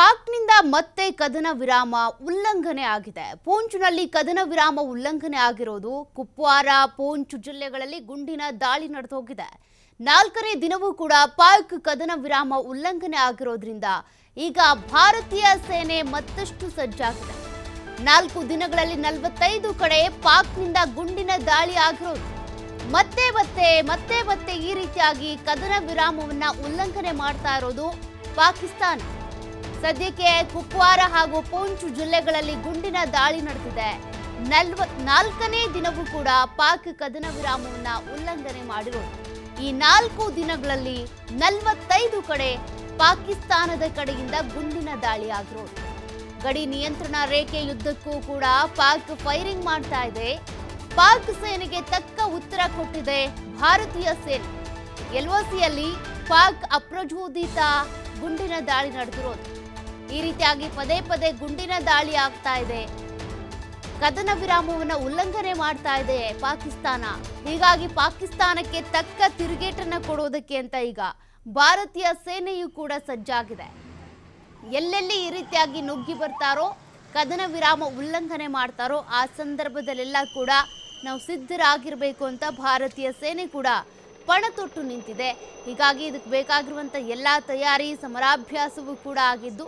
ಪಾಕ್ನಿಂದ ಮತ್ತೆ ಕದನ ವಿರಾಮ ಉಲ್ಲಂಘನೆ ಆಗಿದೆ. ಪೂಂಚ್ನಲ್ಲಿ ಕದನ ವಿರಾಮ ಉಲ್ಲಂಘನೆ ಆಗಿರೋದು. ಕುಪ್ವಾರ, ಪೂಂಚ್ ಜಿಲ್ಲೆಗಳಲ್ಲಿ ಗುಂಡಿನ ದಾಳಿ ನಡೆದೋಗಿದೆ. 4ನೇ ದಿನವೂ ಕೂಡ ಪಾಕ್ ಕದನ ವಿರಾಮ ಉಲ್ಲಂಘನೆ ಆಗಿರೋದ್ರಿಂದ ಈಗ ಭಾರತೀಯ ಸೇನೆ ಮತ್ತಷ್ಟು ಸಜ್ಜಾಗಿದೆ. 4 ದಿನಗಳಲ್ಲಿ 45 ಕಡೆ ಪಾಕ್ನಿಂದ ಗುಂಡಿನ ದಾಳಿ ಆಗಿರೋದು. ಮತ್ತೆ ಈ ರೀತಿಯಾಗಿ ಕದನ ವಿರಾಮವನ್ನ ಉಲ್ಲಂಘನೆ ಮಾಡ್ತಾ ಇರೋದು ಪಾಕಿಸ್ತಾನ. ಸದ್ಯಕ್ಕೆ ಕುಪ್ವಾರ ಹಾಗೂ ಪೂಂಚ್ ಜಿಲ್ಲೆಗಳಲ್ಲಿ ಗುಂಡಿನ ದಾಳಿ ನಡೆದಿದೆ. 4ನೇ ದಿನವೂ ಕೂಡ ಪಾಕ್ ಕದನ ವಿರಾಮವನ್ನ ಉಲ್ಲಂಘನೆ ಮಾಡಿರೋದು. ಈ 4 ದಿನಗಳಲ್ಲಿ 45 ಕಡೆ ಪಾಕಿಸ್ತಾನದ ಕಡೆಯಿಂದ ಗುಂಡಿನ ದಾಳಿ ಆಗಿರೋದು. ಗಡಿ ನಿಯಂತ್ರಣ ರೇಖೆ ಯುದ್ಧಕ್ಕೂ ಕೂಡ ಪಾಕ್ ಫೈರಿಂಗ್ ಮಾಡ್ತಾ ಇದೆ. ಪಾಕ್ ಸೇನೆಗೆ ತಕ್ಕ ಉತ್ತರ ಕೊಟ್ಟಿದೆ ಭಾರತೀಯ ಸೇನೆ. LOCಯಲ್ಲಿ ಪಾಕ್ ಅಪ್ರಚೋದಿತ ಗುಂಡಿನ ದಾಳಿ ನಡೆದಿರೋದು. ಈ ರೀತಿಯಾಗಿ ಪದೇ ಗುಂಡಿನ ದಾಳಿ ಆಗ್ತಾ ಇದೆ. ಕದನ ವಿರಾಮವನ್ನು ಉಲ್ಲಂಘನೆ ಮಾಡ್ತಾ ಇದೆ ಪಾಕಿಸ್ತಾನ. ಹೀಗಾಗಿ ಪಾಕಿಸ್ತಾನಕ್ಕೆ ತಕ್ಕ ತಿರುಗೇಟನ್ನ ಕೊಡೋದಕ್ಕೆ ಅಂತ ಈಗ ಭಾರತೀಯ ಸೇನೆಯೂ ಕೂಡ ಸಜ್ಜಾಗಿದೆ. ಎಲ್ಲೆಲ್ಲಿ ಈ ರೀತಿಯಾಗಿ ನುಗ್ಗಿ ಬರ್ತಾರೋ, ಕದನ ವಿರಾಮ ಉಲ್ಲಂಘನೆ ಮಾಡ್ತಾರೋ ಆ ಸಂದರ್ಭದಲ್ಲೆಲ್ಲ ಕೂಡ ನಾವು ಸಿದ್ಧರಾಗಿರ್ಬೇಕು ಅಂತ ಭಾರತೀಯ ಸೇನೆ ಕೂಡ ಪಣತೊಟ್ಟು ನಿಂತಿದೆ. ಹೀಗಾಗಿ ಇದಕ್ಕೆ ಬೇಕಾಗಿರುವಂಥ ಎಲ್ಲ ತಯಾರಿ, ಸಮರಾಭ್ಯಾಸವೂ ಕೂಡ ಆಗಿದ್ದು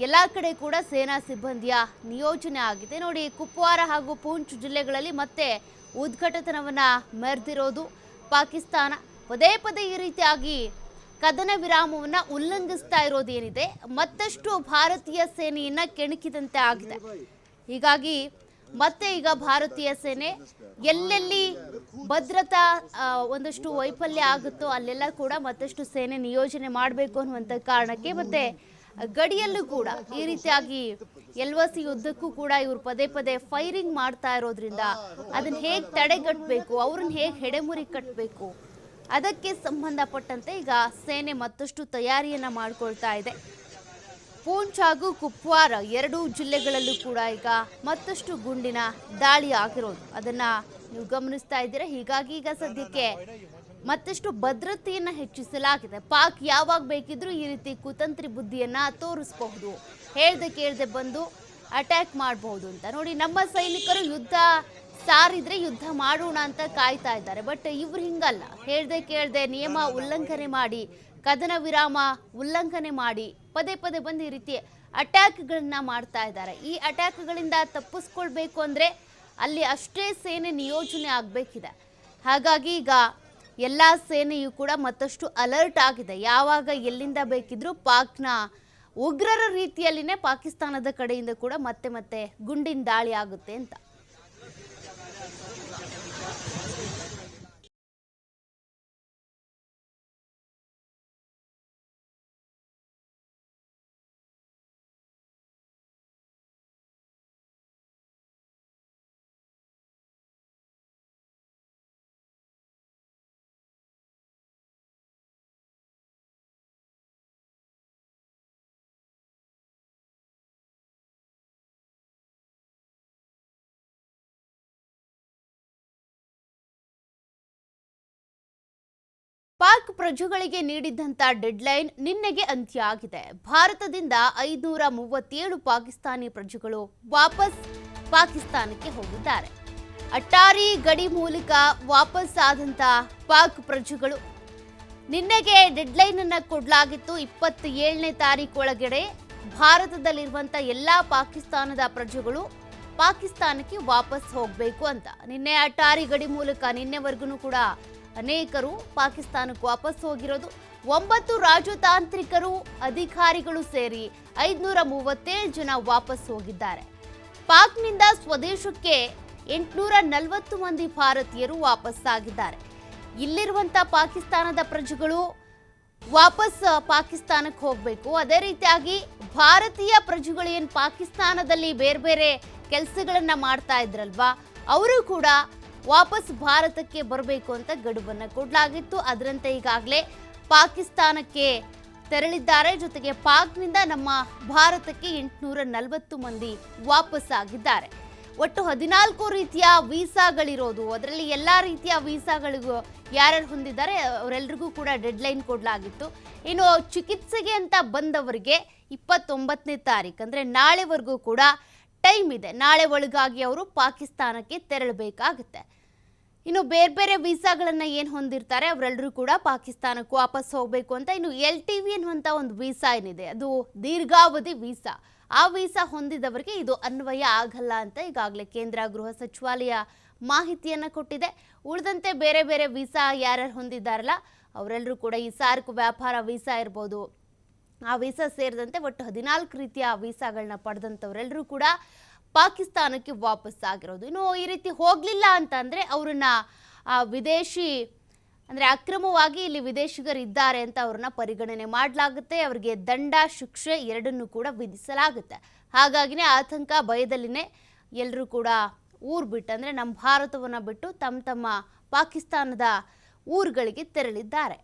ಎಲ್ಲ ಕಡೆ ಕೂಡ ಸೇನಾ ಸಿಬ್ಬಂದಿಯ ನಿಯೋಜನೆ ಆಗಿದೆ. ನೋಡಿ, ಕುಪ್ವಾರ ಹಾಗೂ ಪೂಂಚ್ ಜಿಲ್ಲೆಗಳಲ್ಲಿ ಮತ್ತೆ ಉದ್ಘಾಟನವನ್ನು ಮೆರೆದಿರೋದು ಪಾಕಿಸ್ತಾನ. ಪದೇ ಈ ರೀತಿಯಾಗಿ ಕದನ ವಿರಾಮವನ್ನು ಉಲ್ಲಂಘಿಸ್ತಾ ಇರೋದೇನಿದೆ ಮತ್ತಷ್ಟು ಭಾರತೀಯ ಸೇನೆಯನ್ನ ಕೆಣಕಿದಂತೆ ಆಗಿದೆ. ಹೀಗಾಗಿ ಮತ್ತೆ ಈಗ ಭಾರತೀಯ ಸೇನೆ ಎಲ್ಲೆಲ್ಲಿ ಭದ್ರತಾ ಒಂದಷ್ಟು ವೈಫಲ್ಯ ಆಗುತ್ತೋ ಅಲ್ಲೆಲ್ಲ ಕೂಡ ಮತ್ತಷ್ಟು ಸೇನೆ ನಿಯೋಜನೆ ಮಾಡಬೇಕು ಅನ್ನುವಂಥ ಕಾರಣಕ್ಕೆ ಮತ್ತೆ ಗಡಿಯಲ್ಲೂ ಕೂಡ ಈ ರೀತಿಯಾಗಿ LOC ಯುದ್ಧಕ್ಕೂ ಕೂಡ ಇವರು ಪದೇ ಫೈರಿಂಗ್ ಮಾಡ್ತಾ ಇರೋದ್ರಿಂದ ಅದನ್ನ ಹೇಗೆ ತಡೆಗಟ್ಟಬೇಕು, ಅವ್ರನ್ನ ಹೇಗೆ ಹೆಡೆಮುರಿ ಕಟ್ಟಬೇಕು, ಅದಕ್ಕೆ ಸಂಬಂಧಪಟ್ಟಂತೆ ಈಗ ಸೇನೆ ಮತ್ತಷ್ಟು ತಯಾರಿಯನ್ನ ಮಾಡ್ಕೊಳ್ತಾ ಇದೆ. ಪೂಂಚ್ ಹಾಗೂ ಕುಪ್ವಾರ 2 ಜಿಲ್ಲೆಗಳಲ್ಲೂ ಕೂಡ ಈಗ ಮತ್ತಷ್ಟು ಗುಂಡಿನ ದಾಳಿ ಆಗಿರೋದು ಅದನ್ನ ನೀವು ಗಮನಿಸ್ತಾ ಇದ್ದೀರಾ. ಹೀಗಾಗಿ ಈಗ ಸದ್ಯಕ್ಕೆ ಮತ್ತಷ್ಟು ಭದ್ರತೆಯನ್ನ ಹೆಚ್ಚಿಸಲಾಗಿದೆ. ಪಾಕ್ ಯಾವಾಗ ಬೇಕಿದ್ರೂ ಈ ರೀತಿ ಕುತಂತ್ರಿ ಬುದ್ಧಿಯನ್ನ ತೋರಿಸಬಹುದು, ಹೇಳ್ದೆ ಕೇಳ್ದೆ ಬಂದು ಅಟ್ಯಾಕ್ ಮಾಡಬಹುದು ಅಂತ. ನೋಡಿ, ನಮ್ಮ ಸೈನಿಕರು ಯುದ್ಧ ಸಾರಿದ್ರೆ ಯುದ್ಧ ಮಾಡೋಣ ಅಂತ ಕಾಯ್ತಾ ಇದ್ದಾರೆ. ಬಟ್ ಇವ್ರು ಹಿಂಗಲ್ಲ, ಹೇಳ್ದೆ ಕೇಳ್ದೆ ನಿಯಮ ಉಲ್ಲಂಘನೆ ಮಾಡಿ, ಕದನ ವಿರಾಮ ಉಲ್ಲಂಘನೆ ಮಾಡಿ ಪದೇ ಬಂದು ಈ ರೀತಿ ಅಟ್ಯಾಕ್ಗಳನ್ನ ಮಾಡ್ತಾ ಇದ್ದಾರೆ. ಈ ಅಟ್ಯಾಕ್ಗಳಿಂದ ತಪ್ಪಿಸ್ಕೊಳ್ಬೇಕು ಅಂದ್ರೆ ಅಲ್ಲಿ ಅಷ್ಟೇ ಸೇನೆ ನಿಯೋಜನೆ ಆಗಬೇಕಿದೆ. ಹಾಗಾಗಿ ಈಗ ಎಲ್ಲ ಸೇನೆಯೂ ಕೂಡ ಮತ್ತಷ್ಟು ಅಲರ್ಟ್ ಆಗಿದೆ. ಯಾವಾಗ ಎಲ್ಲಿಂದ ಬೇಕಿದ್ರೂ ಪಾಕ್ನ ಉಗ್ರರ ರೀತಿಯಲ್ಲಿನೇ ಪಾಕಿಸ್ತಾನದ ಕಡೆಯಿಂದ ಕೂಡ ಮತ್ತೆ ಗುಂಡಿನ ದಾಳಿ ಆಗುತ್ತೆ ಅಂತ. ಪಾಕ್ ಪ್ರಜೆಗಳಿಗೆ ನೀಡಿದ್ದಂಥ ಡೆಡ್ಲೈನ್ ನಿನ್ನೆಗೆ ಅಂತ್ಯ ಆಗಿದೆ. ಭಾರತದಿಂದ 537 ಪಾಕಿಸ್ತಾನಿ ಪ್ರಜೆಗಳು ವಾಪಸ್ ಪಾಕಿಸ್ತಾನಕ್ಕೆ ಹೋಗಿದ್ದಾರೆ. ಅಟ್ಟಾರಿ ಗಡಿ ಮೂಲಕ ವಾಪಸ್ ಆದಂಥ ಪಾಕ್ ಪ್ರಜೆಗಳು ನಿನ್ನೆಗೆ ಡೆಡ್ಲೈನ್ ಅನ್ನು ಕೊಡಲಾಗಿತ್ತು. 27ನೇ ತಾರೀಕು ಒಳಗಡೆ ಭಾರತದಲ್ಲಿರುವಂಥ ಎಲ್ಲ ಪಾಕಿಸ್ತಾನದ ಪ್ರಜೆಗಳು ಪಾಕಿಸ್ತಾನಕ್ಕೆ ವಾಪಸ್ ಹೋಗಬೇಕು ಅಂತ. ನಿನ್ನೆ ಅಟ್ಟಾರಿ ಗಡಿ ಮೂಲಕ ನಿನ್ನೆವರೆಗೂ ಕೂಡ ಅನೇಕರು ಪಾಕಿಸ್ತಾನಕ್ಕೆ ವಾಪಸ್ ಹೋಗಿರೋದು. 9 ರಾಜತಾಂತ್ರಿಕರು, ಅಧಿಕಾರಿಗಳು ಸೇರಿ 537 ಜನ ವಾಪಸ್ ಹೋಗಿದ್ದಾರೆ. ಪಾಕ್ನಿಂದ ಸ್ವದೇಶಕ್ಕೆ 840 ಮಂದಿ ಭಾರತೀಯರು ವಾಪಸ್ ಆಗಿದ್ದಾರೆ. ಇಲ್ಲಿರುವಂಥ ಪಾಕಿಸ್ತಾನದ ಪ್ರಜೆಗಳು ವಾಪಸ್ ಪಾಕಿಸ್ತಾನಕ್ಕೆ ಹೋಗಬೇಕು. ಅದೇ ರೀತಿಯಾಗಿ ಭಾರತೀಯ ಪ್ರಜೆಗಳು ಏನು ಪಾಕಿಸ್ತಾನದಲ್ಲಿ ಬೇರೆ ಕೆಲಸಗಳನ್ನ ಮಾಡ್ತಾ ಇದ್ರಲ್ವಾ, ಅವರು ಕೂಡ ವಾಪಸ್ ಭಾರತಕ್ಕೆ ಬರಬೇಕು ಅಂತ ಗಡುವನ್ನು ಕೊಡಲಾಗಿತ್ತು. ಅದರಂತೆ ಈಗಾಗಲೇ ಪಾಕಿಸ್ತಾನಕ್ಕೆ ತೆರಳಿದ್ದಾರೆ. ಜೊತೆಗೆ ಪಾಕ್ನಿಂದ ನಮ್ಮ ಭಾರತಕ್ಕೆ 840 ಮಂದಿ ವಾಪಸ್ ಆಗಿದ್ದಾರೆ. ಒಟ್ಟು 14 ರೀತಿಯ ವೀಸಾಗಳಿರೋದು. ಅದರಲ್ಲಿ ಎಲ್ಲ ರೀತಿಯ ವೀಸಾಗಳಿಗೂ ಯಾರ್ಯಾರು ಹೊಂದಿದ್ದಾರೆ ಅವರೆಲ್ಲರಿಗೂ ಕೂಡ ಡೆಡ್ಲೈನ್ ಕೊಡಲಾಗಿತ್ತು. ಇನ್ನು ಚಿಕಿತ್ಸೆಗೆ ಅಂತ ಬಂದವರಿಗೆ 29ನೇ ತಾರೀಕು ಅಂದರೆ ನಾಳೆವರೆಗೂ ಕೂಡ ಟೈಮ್ ಇದೆ. ನಾಳೆ ಒಳಗಾಗಿ ಅವರು ಪಾಕಿಸ್ತಾನಕ್ಕೆ ತೆರಳಬೇಕಾಗುತ್ತೆ. ಇನ್ನು ಬೇರೆ ಬೇರೆ ವೀಸಾಗಳನ್ನು ಏನು ಹೊಂದಿರ್ತಾರೆ ಅವರೆಲ್ಲರೂ ಕೂಡ ಪಾಕಿಸ್ತಾನಕ್ಕೆ ವಾಪಸ್ ಹೋಗಬೇಕು ಅಂತ. ಇನ್ನು LTV ಅನ್ನುವಂಥ ಒಂದು ವೀಸಾ ಏನಿದೆ ಅದು ದೀರ್ಘಾವಧಿ ವೀಸಾ. ಆ ವೀಸಾ ಹೊಂದಿದವರಿಗೆ ಇದು ಅನ್ವಯ ಆಗಲ್ಲ ಅಂತ ಈಗಾಗಲೇ ಕೇಂದ್ರ ಗೃಹ ಸಚಿವಾಲಯ ಮಾಹಿತಿಯನ್ನು ಕೊಟ್ಟಿದೆ. ಉಳಿದಂತೆ ಬೇರೆ ಬೇರೆ ವೀಸಾ ಯಾರ್ಯಾರು ಹೊಂದಿದ್ದಾರಲ್ಲ ಅವರೆಲ್ಲರೂ ಕೂಡ ಈ ಸಾರ್ಕ್ ವ್ಯಾಪಾರ ವೀಸಾ ಇರ್ಬೋದು, ಆ ವೀಸಾ ಸೇರಿದಂತೆ ಒಟ್ಟು 14 ರೀತಿಯ ವೀಸಾಗಳನ್ನ ಪಡೆದಂಥವರೆಲ್ಲರೂ ಕೂಡ ಪಾಕಿಸ್ತಾನಕ್ಕೆ ವಾಪಸ್ ಆಗಿರೋದು. ಇನ್ನು ಈ ರೀತಿ ಹೋಗಲಿಲ್ಲ ಅಂತಂದರೆ ಅವ್ರನ್ನ ವಿದೇಶಿ ಅಂದರೆ ಅಕ್ರಮವಾಗಿ ಇಲ್ಲಿ ವಿದೇಶಿಗರಿದ್ದಾರೆ ಅಂತ ಅವ್ರನ್ನ ಪರಿಗಣನೆ ಮಾಡಲಾಗುತ್ತೆ. ಅವರಿಗೆ ದಂಡ, ಶಿಕ್ಷೆ ಎರಡನ್ನೂ ಕೂಡ ವಿಧಿಸಲಾಗುತ್ತೆ. ಹಾಗಾಗಿನೇ ಆತಂಕ ಭಯದಲ್ಲಿನೇ ಎಲ್ಲರೂ ಕೂಡ ಊರು ಬಿಟ್ಟು ಅಂದರೆ ನಮ್ಮ ಭಾರತವನ್ನು ಬಿಟ್ಟು ತಮ್ಮ ಪಾಕಿಸ್ತಾನದ ಊರುಗಳಿಗೆ ತೆರಳಿದ್ದಾರೆ.